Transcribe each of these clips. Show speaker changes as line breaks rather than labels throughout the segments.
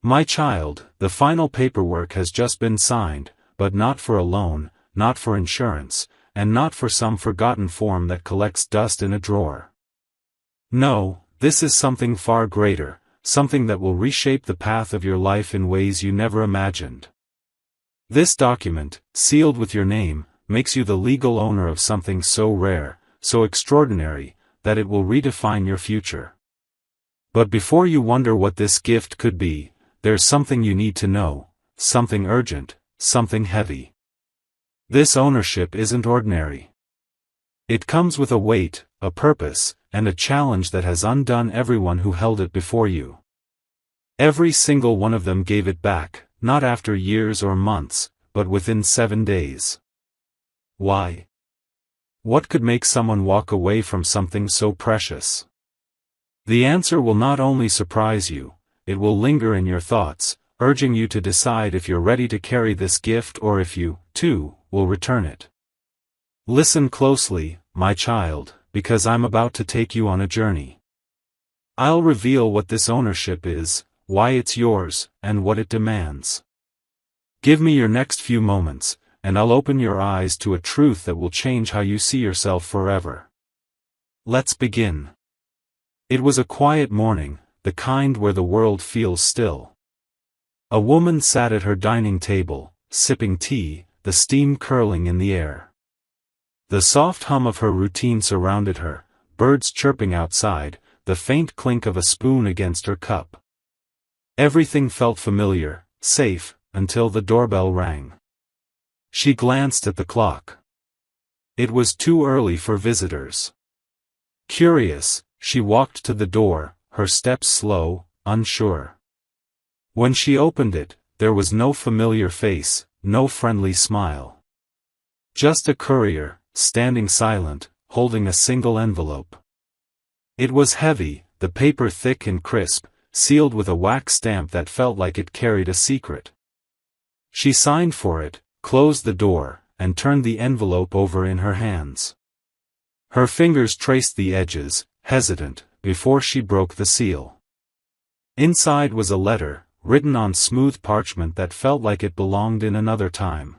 My child, the final paperwork has just been signed, but not for a loan, not for insurance, and not for some forgotten form that collects dust in a drawer. No, this is something far greater, something that will reshape the path of your life in ways you never imagined. This document, sealed with your name, makes you the legal owner of something so rare, so extraordinary, that it will redefine your future. But before you wonder what this gift could be, there's something you need to know, something urgent, something heavy. This ownership isn't ordinary. It comes with a weight, a purpose, and a challenge that has undone everyone who held it before you. Every single one of them gave it back, not after years or months, but within 7 days. Why? What could make someone walk away from something so precious? The answer will not only surprise you, it will linger in your thoughts, urging you to decide if you're ready to carry this gift or if you, too, will return it. Listen closely, my child, because I'm about to take you on a journey. I'll reveal what this ownership is, why it's yours, and what it demands. Give me your next few moments, and I'll open your eyes to a truth that will change how you see yourself forever. Let's begin. It was a quiet morning, the kind where the world feels still. A woman sat at her dining table, sipping tea, the steam curling in the air. The soft hum of her routine surrounded her, birds chirping outside, the faint clink of a spoon against her cup. Everything felt familiar, safe, until the doorbell rang. She glanced at the clock. It was too early for visitors. Curious, she walked to the door, her steps slow, unsure. When she opened it, there was no familiar face, no friendly smile. Just a courier, standing silent, holding a single envelope. It was heavy, the paper thick and crisp, sealed with a wax stamp that felt like it carried a secret. She signed for it, closed the door, and turned the envelope over in her hands. Her fingers traced the edges, hesitant, before she broke the seal. Inside was a letter, written on smooth parchment that felt like it belonged in another time.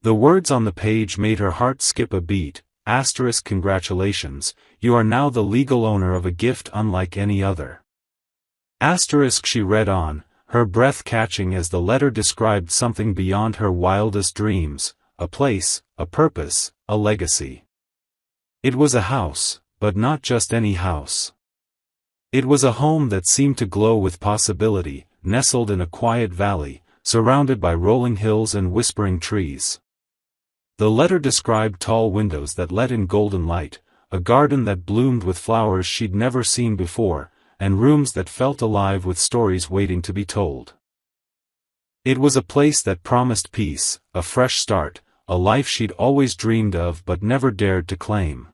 The words on the page made her heart skip a beat. Asterisk congratulations, you are now the legal owner of a gift unlike any other. Asterisk she read on, her breath catching as the letter described something beyond her wildest dreams, a place, a purpose, a legacy. It was a house, but not just any house. It was a home that seemed to glow with possibility, nestled in a quiet valley, surrounded by rolling hills and whispering trees. The letter described tall windows that let in golden light, a garden that bloomed with flowers she'd never seen before, and rooms that felt alive with stories waiting to be told. It was a place that promised peace, a fresh start, a life she'd always dreamed of but never dared to claim.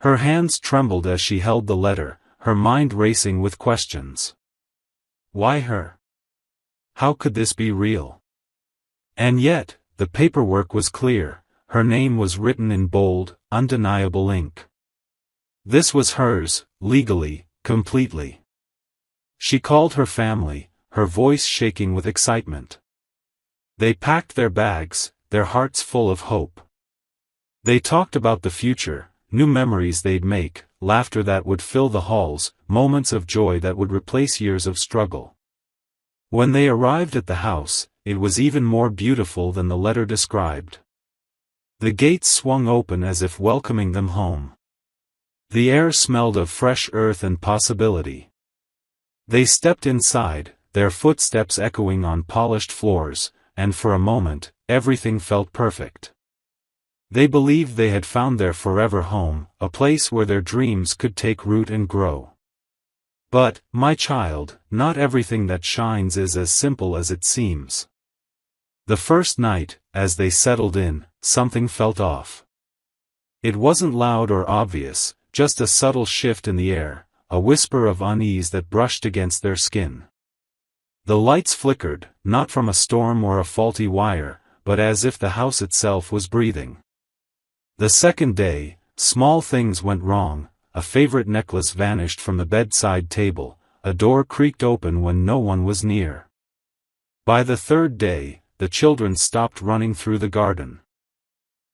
Her hands trembled as she held the letter, her mind racing with questions. Why her? How could this be real? And yet, the paperwork was clear, her name was written in bold, undeniable ink. This was hers, legally, completely. She called her family, her voice shaking with excitement. They packed their bags, their hearts full of hope. They talked about the future, new memories they'd make, laughter that would fill the halls, moments of joy that would replace years of struggle. When they arrived at the house, it was even more beautiful than the letter described. The gates swung open as if welcoming them home. The air smelled of fresh earth and possibility. They stepped inside, their footsteps echoing on polished floors, and for a moment, everything felt perfect. They believed they had found their forever home, a place where their dreams could take root and grow. But, my child, not everything that shines is as simple as it seems. The first night, as they settled in, something felt off. It wasn't loud or obvious, just a subtle shift in the air, a whisper of unease that brushed against their skin. The lights flickered, not from a storm or a faulty wire, but as if the house itself was breathing. The second day, small things went wrong. A favorite necklace vanished from the bedside table, a door creaked open when no one was near. By the third day, the children stopped running through the garden.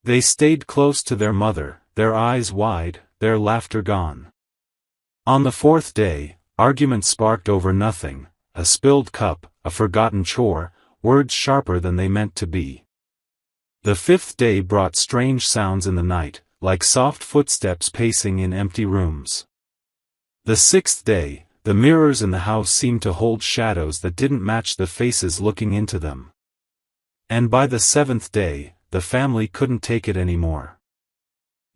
They stayed close to their mother, their eyes wide, their laughter gone. On the fourth day, arguments sparked over nothing, a spilled cup, a forgotten chore, words sharper than they meant to be. The fifth day brought strange sounds in the night, like soft footsteps pacing in empty rooms. The sixth day, the mirrors in the house seemed to hold shadows that didn't match the faces looking into them. And by the seventh day, the family couldn't take it anymore.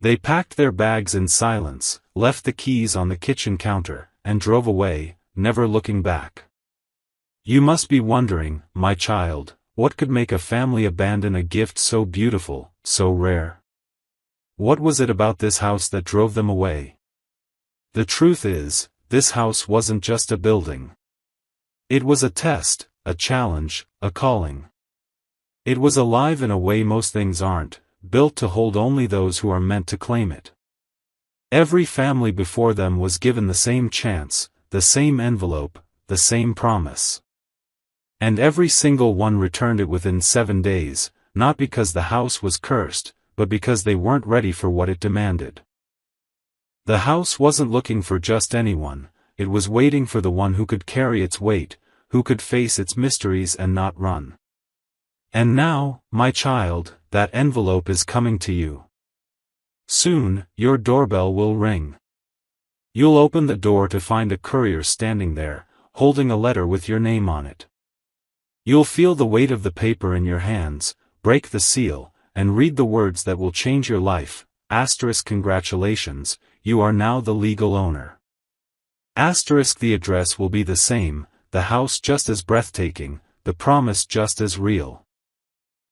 They packed their bags in silence, left the keys on the kitchen counter, and drove away, never looking back. You must be wondering, my child, what could make a family abandon a gift so beautiful, so rare? What was it about this house that drove them away? The truth is, this house wasn't just a building. It was a test, a challenge, a calling. It was alive in a way most things aren't, built to hold only those who are meant to claim it. Every family before them was given the same chance, the same envelope, the same promise. And every single one returned it within 7 days, not because the house was cursed, but because they weren't ready for what it demanded. The house wasn't looking for just anyone, it was waiting for the one who could carry its weight, who could face its mysteries and not run. And now, my child, that envelope is coming to you. Soon, your doorbell will ring. You'll open the door to find a courier standing there, holding a letter with your name on it. You'll feel the weight of the paper in your hands, break the seal, and read the words that will change your life. Congratulations, you are now the legal owner. The address will be the same, the house just as breathtaking, the promise just as real.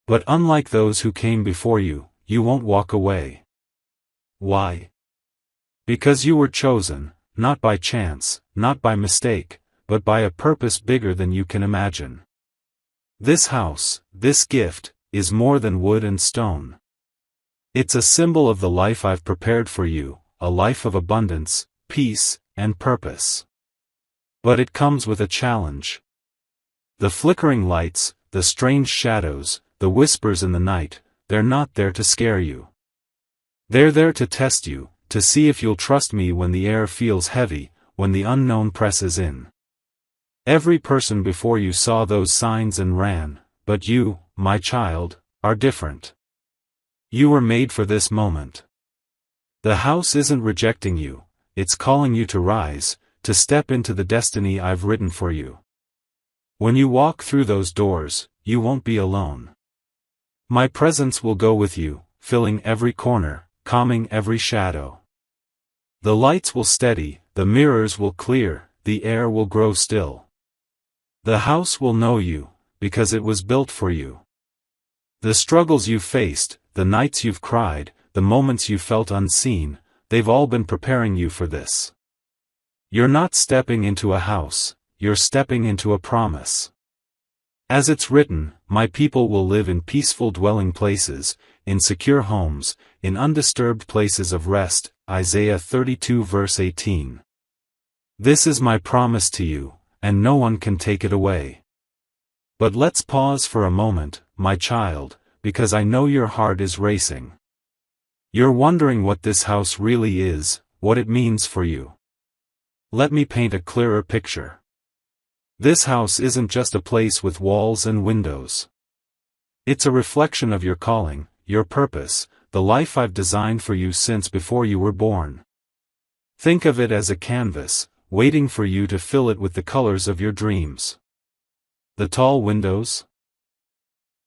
But unlike those who came before you, you won't walk away. Why? Because you were chosen, not by chance, not by mistake, but by a purpose bigger than you can imagine. This house, this gift, is more than wood and stone. It's a symbol of the life I've prepared for you, a life of abundance, peace, and purpose. But it comes with a challenge. The flickering lights, the strange shadows, the whispers in the night, they're not there to scare you. They're there to test you, to see if you'll trust me when the air feels heavy, when the unknown presses in. Every person before you saw those signs and ran, but you, my child, are different. You were made for this moment. The house isn't rejecting you, it's calling you to rise, to step into the destiny I've written for you. When you walk through those doors, you won't be alone. My presence will go with you, filling every corner, calming every shadow. The lights will steady, the mirrors will clear, the air will grow still. The house will know you, because it was built for you. The struggles you've faced, the nights you've cried, the moments you felt unseen, they've all been preparing you for this. You're not stepping into a house, you're stepping into a promise. As it's written, my people will live in peaceful dwelling places, in secure homes, in undisturbed places of rest. Isaiah 32 verse 18. This is my promise to you, and no one can take it away. But let's pause for a moment, my child, because I know your heart is racing. You're wondering what this house really is, what it means for you. Let me paint a clearer picture. This house isn't just a place with walls and windows. It's a reflection of your calling, your purpose, the life I've designed for you since before you were born. Think of it as a canvas, waiting for you to fill it with the colors of your dreams. The tall windows?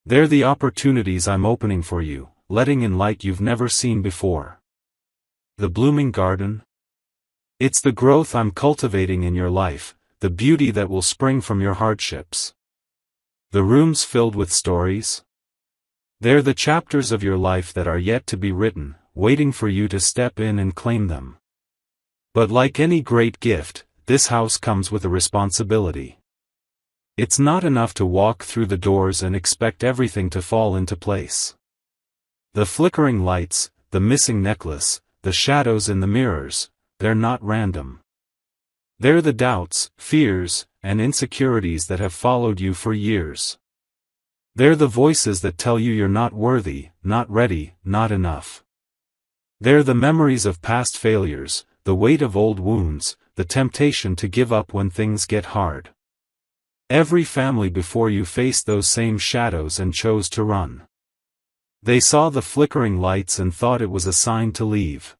They're the opportunities I'm opening for you, letting in light you've never seen before. The blooming garden? It's the growth I'm cultivating in your life, the beauty that will spring from your hardships. The rooms filled with stories? They're the chapters of your life that are yet to be written, waiting for you to step in and claim them. But like any great gift, this house comes with a responsibility. It's not enough to walk through the doors and expect everything to fall into place. The flickering lights, the missing necklace, the shadows in the mirrors, they're not random. They're the doubts, fears, and insecurities that have followed you for years. They're the voices that tell you you're not worthy, not ready, not enough. They're the memories of past failures, the weight of old wounds, the temptation to give up when things get hard. Every family before you faced those same shadows and chose to run. They saw the flickering lights and thought it was a sign to leave.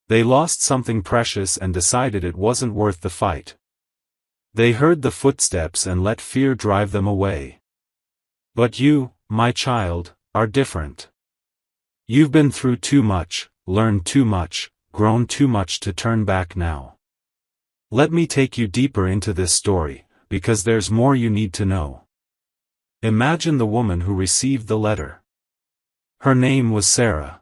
They lost something precious and decided it wasn't worth the fight. They heard the footsteps and let fear drive them away. But you, my child, are different. You've been through too much, learned too much, grown too much to turn back now. Let me take you deeper into this story, because there's more you need to know. Imagine the woman who received the letter. Her name was Sarah.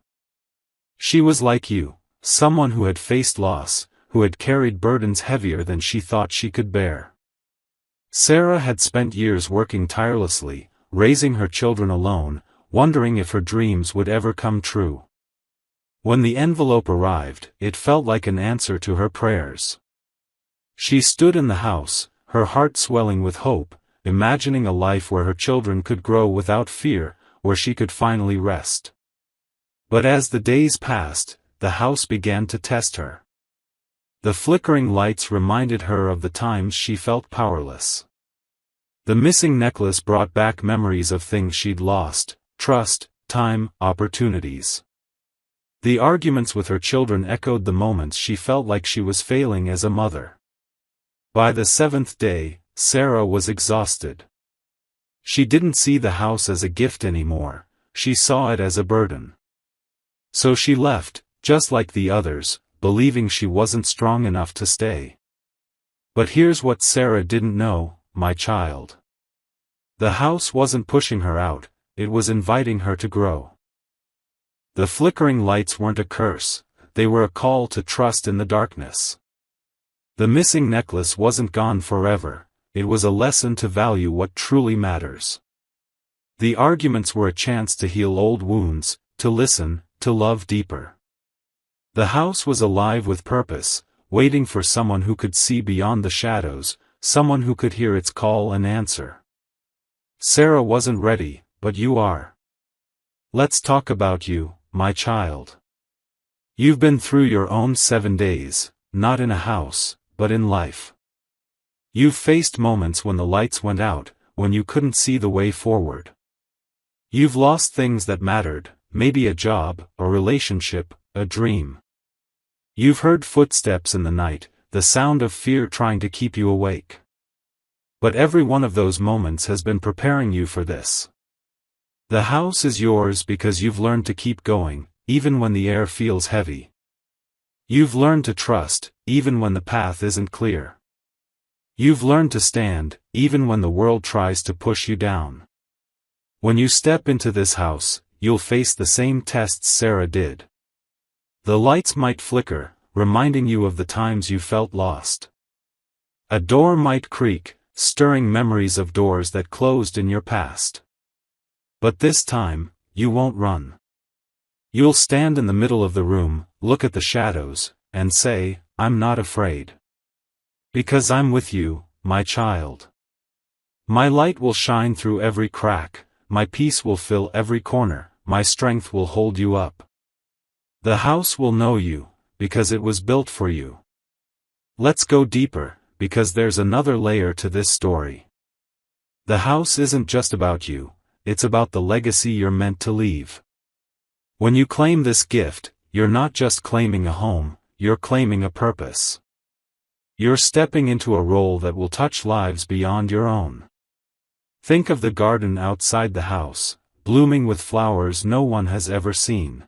She was like you, someone who had faced loss, who had carried burdens heavier than she thought she could bear. Sarah had spent years working tirelessly, raising her children alone, wondering if her dreams would ever come true. When the envelope arrived, it felt like an answer to her prayers. She stood in the house, her heart swelling with hope, imagining a life where her children could grow without fear, where she could finally rest. But as the days passed, the house began to test her. The flickering lights reminded her of the times she felt powerless. The missing necklace brought back memories of things she'd lost: trust, time, opportunities. The arguments with her children echoed the moments she felt like she was failing as a mother. By the seventh day, Sarah was exhausted. She didn't see the house as a gift anymore, she saw it as a burden. So she left, just like the others, believing she wasn't strong enough to stay. But here's what Sarah didn't know, my child. The house wasn't pushing her out, it was inviting her to grow. The flickering lights weren't a curse, they were a call to trust in the darkness. The missing necklace wasn't gone forever, it was a lesson to value what truly matters. The arguments were a chance to heal old wounds, to listen, to love deeper. The house was alive with purpose, waiting for someone who could see beyond the shadows, someone who could hear its call and answer. Sarah wasn't ready, but you are. Let's talk about you, my child. You've been through your own 7 days, not in a house, but in life. You've faced moments when the lights went out, when you couldn't see the way forward. You've lost things that mattered, maybe a job, a relationship, a dream. You've heard footsteps in the night, the sound of fear trying to keep you awake. But every one of those moments has been preparing you for this. The house is yours because you've learned to keep going, even when the air feels heavy. You've learned to trust, even when the path isn't clear. You've learned to stand, even when the world tries to push you down. When you step into this house, you'll face the same tests Sarah did. The lights might flicker, reminding you of the times you felt lost. A door might creak, stirring memories of doors that closed in your past. But this time, you won't run. You'll stand in the middle of the room, look at the shadows, and say, "I'm not afraid. Because I'm with you, my child. My light will shine through every crack, my peace will fill every corner, my strength will hold you up. The house will know you, because it was built for you." Let's go deeper, because there's another layer to this story. The house isn't just about you, it's about the legacy you're meant to leave. When you claim this gift, you're not just claiming a home, you're claiming a purpose. You're stepping into a role that will touch lives beyond your own. Think of the garden outside the house, blooming with flowers no one has ever seen.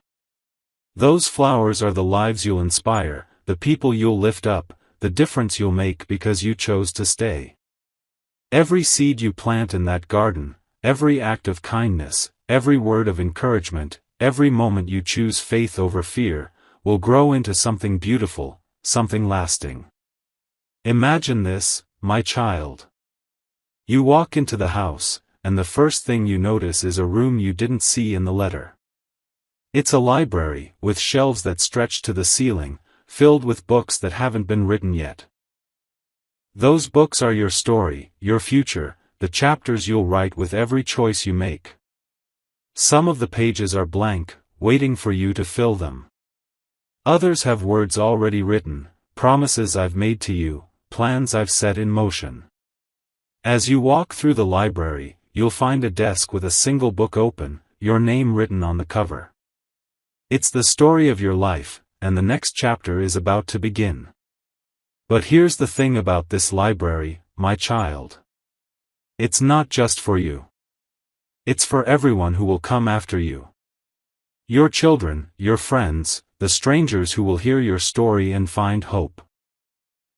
Those flowers are the lives you'll inspire, the people you'll lift up, the difference you'll make because you chose to stay. Every seed you plant in that garden, every act of kindness, every word of encouragement, every moment you choose faith over fear, will grow into something beautiful, something lasting. Imagine this, my child. You walk into the house, and the first thing you notice is a room you didn't see in the letter. It's a library, with shelves that stretch to the ceiling, filled with books that haven't been written yet. Those books are your story, your future, the chapters you'll write with every choice you make. Some of the pages are blank, waiting for you to fill them. Others have words already written, promises I've made to you, plans I've set in motion. As you walk through the library, you'll find a desk with a single book open, your name written on the cover. It's the story of your life, and the next chapter is about to begin. But here's the thing about this library, my child. It's not just for you. It's for everyone who will come after you. Your children, your friends, the strangers who will hear your story and find hope.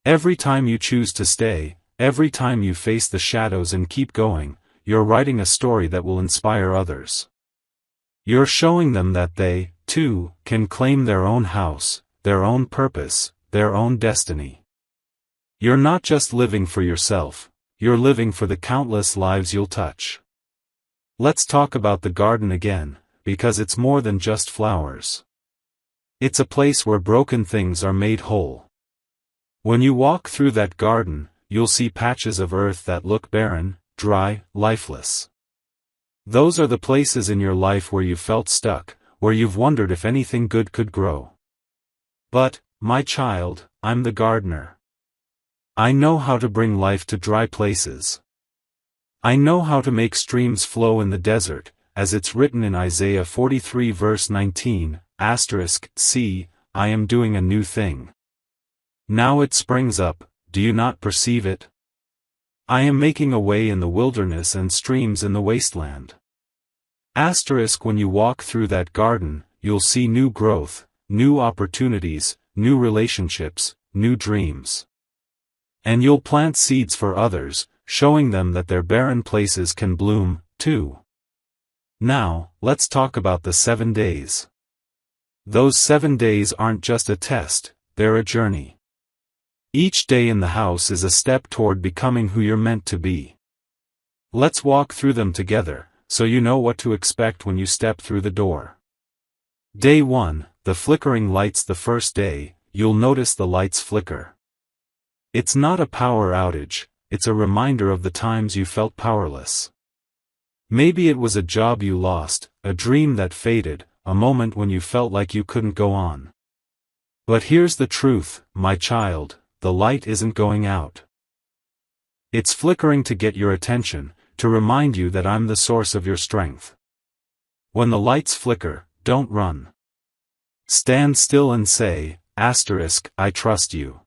Every time you choose to stay, every time you face the shadows and keep going, you're writing a story that will inspire others. You're showing them that they, too, can claim their own house, their own purpose, their own destiny. You're not just living for yourself, you're living for the countless lives you'll touch. Let's talk about the garden again, because it's more than just flowers. It's a place where broken things are made whole. When you walk through that garden, you'll see patches of earth that look barren, dry, lifeless. Those are the places in your life where you felt stuck, where you've wondered if anything good could grow. But, my child, I'm the gardener. I know how to bring life to dry places. I know how to make streams flow in the desert, as it's written in Isaiah 43 verse 19, see, I am doing a new thing. Now it springs up, do you not perceive it? I am making a way in the wilderness and streams in the wasteland. When you walk through that garden, you'll see new growth, new opportunities, new relationships, new dreams. And you'll plant seeds for others, showing them that their barren places can bloom, too. Now, let's talk about the 7 days. Those 7 days aren't just a test, they're a journey. Each day in the house is a step toward becoming who you're meant to be. Let's walk through them together, so you know what to expect when you step through the door. Day 1, the flickering lights. The first day, you'll notice the lights flicker. It's not a power outage, it's a reminder of the times you felt powerless. Maybe it was a job you lost, a dream that faded, a moment when you felt like you couldn't go on. But here's the truth, my child, the light isn't going out. It's flickering to get your attention, to remind you that I'm the source of your strength. When the lights flicker, don't run. Stand still and say, I trust you.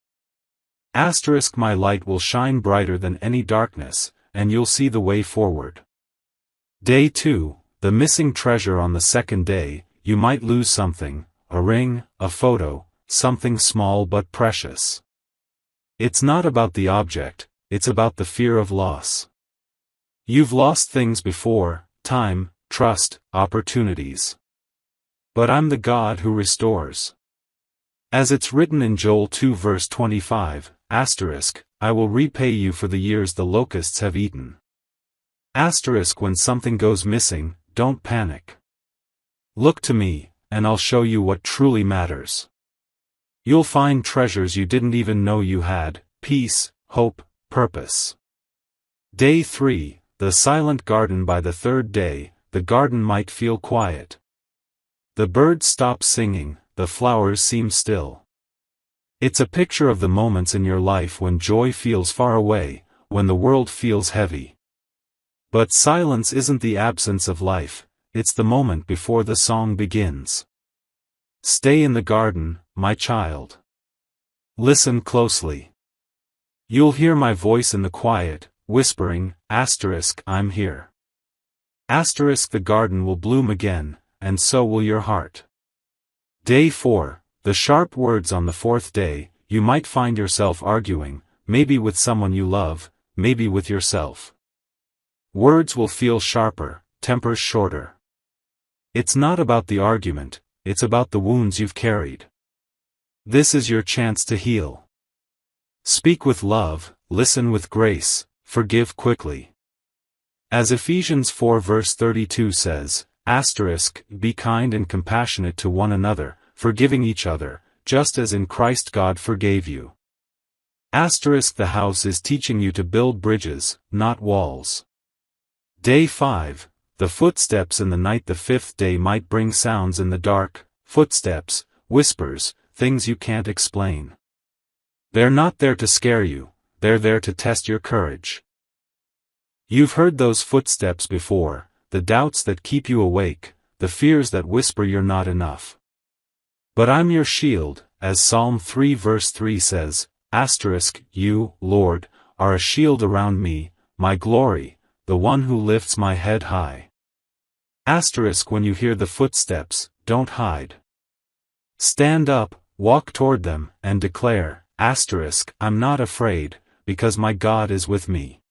My light will shine brighter than any darkness, and you'll see the way forward. Day 2, the missing treasure. On the second day, you might lose something, a ring, a photo, something small but precious. It's not about the object, it's about the fear of loss. You've lost things before, time, trust, opportunities. But I'm the God who restores. As it's written in Joel 2 verse 25, I will repay you for the years the locusts have eaten. When something goes missing, don't panic. Look to me, and I'll show you what truly matters. You'll find treasures you didn't even know you had, peace, hope, purpose. Day 3, the silent garden. By the third day, the garden might feel quiet. The birds stop singing, the flowers seem still. It's a picture of the moments in your life when joy feels far away, when the world feels heavy. But silence isn't the absence of life, it's the moment before the song begins. Stay in the garden, my child. Listen closely. You'll hear my voice in the quiet, whispering, I'm here. The garden will bloom again, and so will your heart. Day 4, the sharp words. On the fourth day, you might find yourself arguing, maybe with someone you love, maybe with yourself. Words will feel sharper, tempers shorter. It's not about the argument, it's about the wounds you've carried. This is your chance to heal. Speak with love, listen with grace, forgive quickly. As Ephesians 4 verse 32 says, be kind and compassionate to one another, forgiving each other, just as in Christ God forgave you. The house is teaching you to build bridges, not walls. Day 5. The footsteps in the night. The fifth day might bring sounds in the dark, footsteps, whispers, things you can't explain. They're not there to scare you, they're there to test your courage. You've heard those footsteps before, the doubts that keep you awake, the fears that whisper you're not enough. But I'm your shield, as Psalm 3 verse 3 says, You, Lord, are a shield around me, my glory, the one who lifts my head high. When you hear the footsteps, don't hide. Stand up, walk toward them, and declare, I'm not afraid, because my God is with me.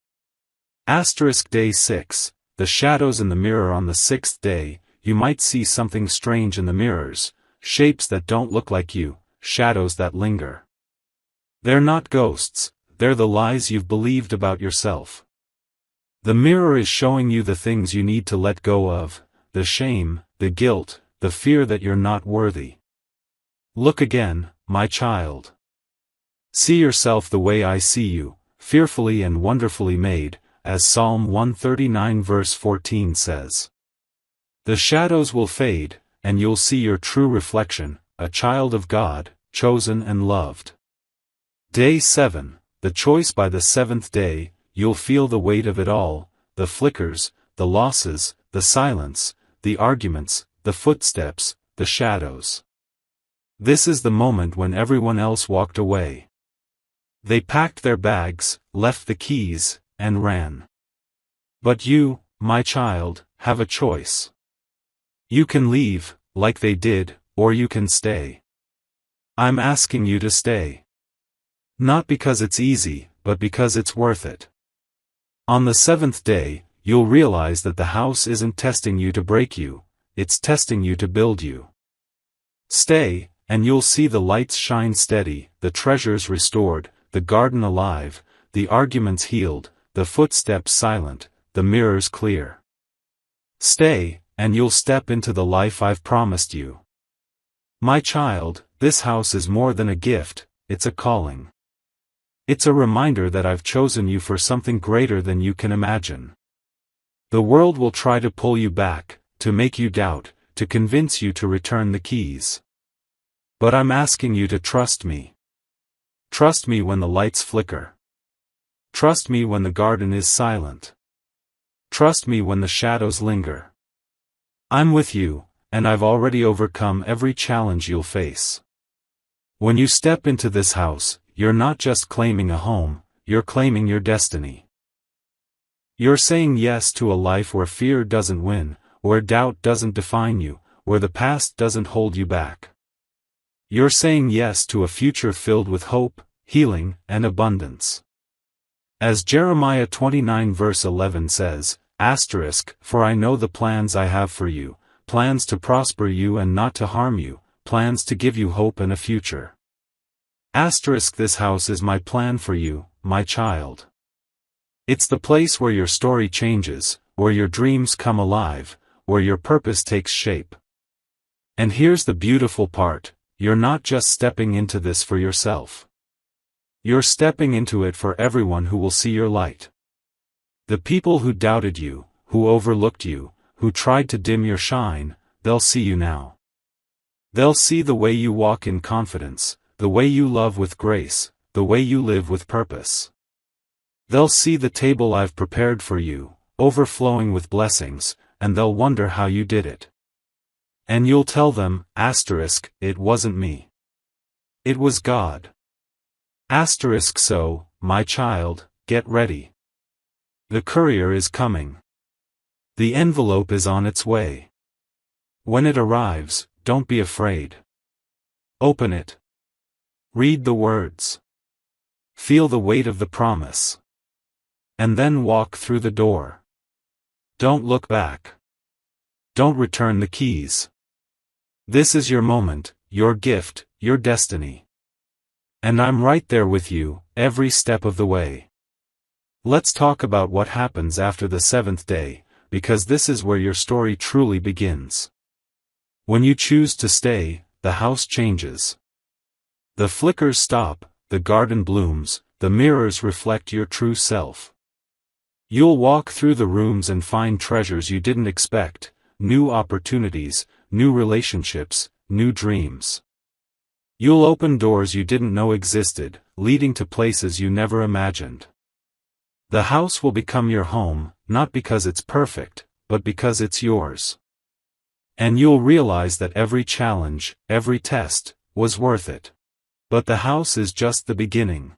Day 6. The shadows in the mirror. On the sixth day, you might see something strange in the mirrors, shapes that don't look like you, shadows that linger. They're not ghosts, they're the lies you've believed about yourself. The mirror is showing you the things you need to let go of, the shame, the guilt, the fear that you're not worthy. Look again, my child. See yourself the way I see you, fearfully and wonderfully made, as Psalm 139 verse 14 says. The shadows will fade, and you'll see your true reflection, a child of God, chosen and loved. Day 7. The choice. By the seventh day, you'll feel the weight of it all, the flickers, the losses, the silence, the arguments, the footsteps, the shadows. This is the moment when everyone else walked away. They packed their bags, left the keys, and ran. But you, my child, have a choice. You can leave, like they did, or you can stay. I'm asking you to stay. Not because it's easy, but because it's worth it. On the seventh day, you'll realize that the house isn't testing you to break you, it's testing you to build you. Stay, and you'll see the lights shine steady, the treasures restored, the garden alive, the arguments healed, the footsteps silent, the mirrors clear. Stay, and you'll step into the life I've promised you. My child, this house is more than a gift, it's a calling. It's a reminder that I've chosen you for something greater than you can imagine. The world will try to pull you back, to make you doubt, to convince you to return the keys. But I'm asking you to trust me. Trust me when the lights flicker. Trust me when the garden is silent. Trust me when the shadows linger. I'm with you, and I've already overcome every challenge you'll face. When you step into this house, you're not just claiming a home, you're claiming your destiny. You're saying yes to a life where fear doesn't win, where doubt doesn't define you, where the past doesn't hold you back. You're saying yes to a future filled with hope, healing, and abundance. As Jeremiah 29 verse 11 says, For I know the plans I have for you, plans to prosper you and not to harm you, plans to give you hope and a future. This house is my plan for you, my child. It's the place where your story changes, where your dreams come alive, where your purpose takes shape. And here's the beautiful part, you're not just stepping into this for yourself. You're stepping into it for everyone who will see your light. The people who doubted you, who overlooked you, who tried to dim your shine, they'll see you now. They'll see the way you walk in confidence, the way you love with grace, the way you live with purpose. They'll see the table I've prepared for you, overflowing with blessings, and they'll wonder how you did it. And you'll tell them, it wasn't me. It was God. So, my child, get ready. The courier is coming. The envelope is on its way. When it arrives, don't be afraid. Open it. Read the words. Feel the weight of the promise. And then walk through the door. Don't look back. Don't return the keys. This is your moment, your gift, your destiny. And I'm right there with you, every step of the way. Let's talk about what happens after the seventh day, because this is where your story truly begins. When you choose to stay, the house changes. The flickers stop, the garden blooms, the mirrors reflect your true self. You'll walk through the rooms and find treasures you didn't expect, new opportunities, new relationships, new dreams. You'll open doors you didn't know existed, leading to places you never imagined. The house will become your home, not because it's perfect, but because it's yours. And you'll realize that every challenge, every test, was worth it. But the house is just the beginning.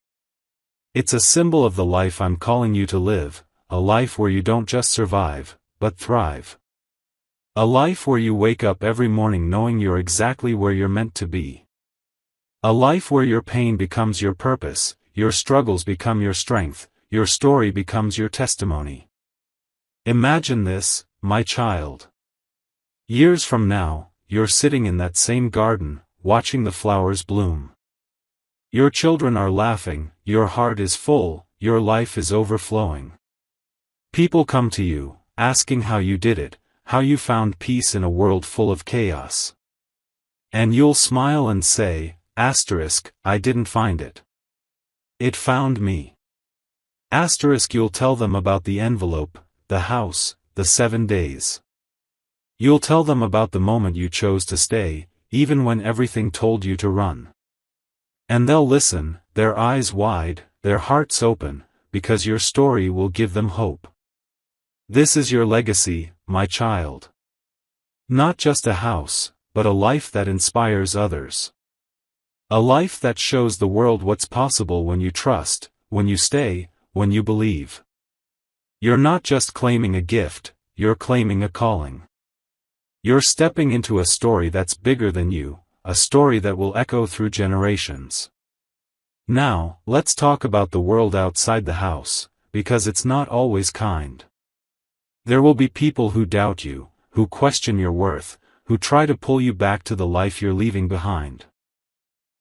It's a symbol of the life I'm calling you to live, a life where you don't just survive, but thrive. A life where you wake up every morning knowing you're exactly where you're meant to be. A life where your pain becomes your purpose, your struggles become your strength, your story becomes your testimony. Imagine this, my child. Years from now, you're sitting in that same garden, watching the flowers bloom. Your children are laughing, your heart is full, your life is overflowing. People come to you, asking how you did it, how you found peace in a world full of chaos. And you'll smile and say, I didn't find it. It found me. You'll tell them about the envelope, the house, the 7 days. You'll tell them about the moment you chose to stay, even when everything told you to run. And they'll listen, their eyes wide, their hearts open, because your story will give them hope. This is your legacy, my child. Not just a house, but a life that inspires others. A life that shows the world what's possible when you trust, when you stay, when you believe. You're not just claiming a gift, you're claiming a calling. You're stepping into a story that's bigger than you, a story that will echo through generations. Now, let's talk about the world outside the house, because it's not always kind. There will be people who doubt you, who question your worth, who try to pull you back to the life you're leaving behind.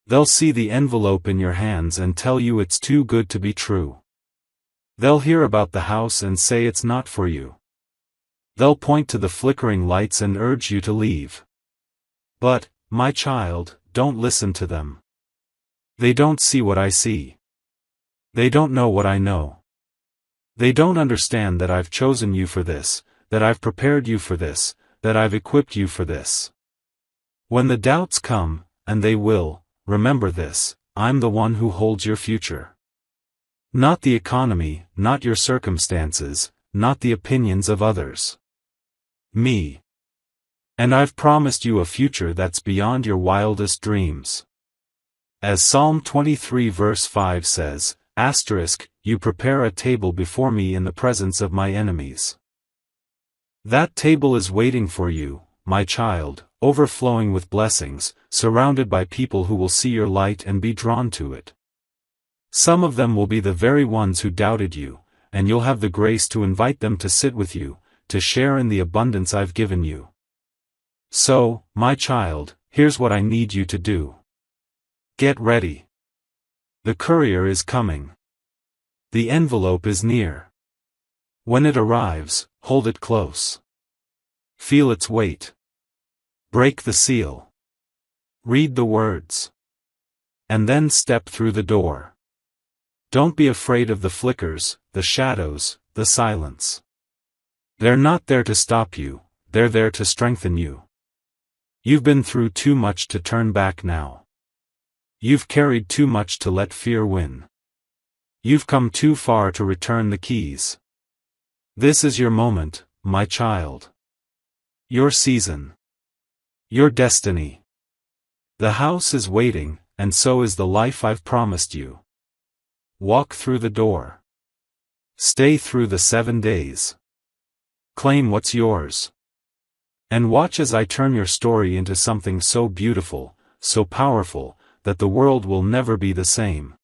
They'll see the envelope in your hands and tell you it's too good to be true. They'll hear about the house and say it's not for you. They'll point to the flickering lights and urge you to leave. But, my child, don't listen to them. They don't see what I see. They don't know what I know. They don't understand that I've chosen you for this, that I've prepared you for this, that I've equipped you for this. When the doubts come, and they will, remember this, I'm the one who holds your future. Not the economy, not your circumstances, not the opinions of others. Me. And I've promised you a future that's beyond your wildest dreams. As Psalm 23 verse 5 says, you prepare a table before me in the presence of my enemies. That table is waiting for you, my child, overflowing with blessings, surrounded by people who will see your light and be drawn to it. Some of them will be the very ones who doubted you, and you'll have the grace to invite them to sit with you, to share in the abundance I've given you. So, my child, here's what I need you to do. Get ready. The courier is coming. The envelope is near. When it arrives, hold it close. Feel its weight. Break the seal. Read the words. And then step through the door. Don't be afraid of the flickers, the shadows, the silence. They're not there to stop you, they're there to strengthen you. You've been through too much to turn back now. You've carried too much to let fear win. You've come too far to return the keys. This is your moment, my child. Your season. Your destiny. The house is waiting, and so is the life I've promised you. Walk through the door. Stay through the 7 days. Claim what's yours. And watch as I turn your story into something so beautiful, so powerful, that the world will never be the same.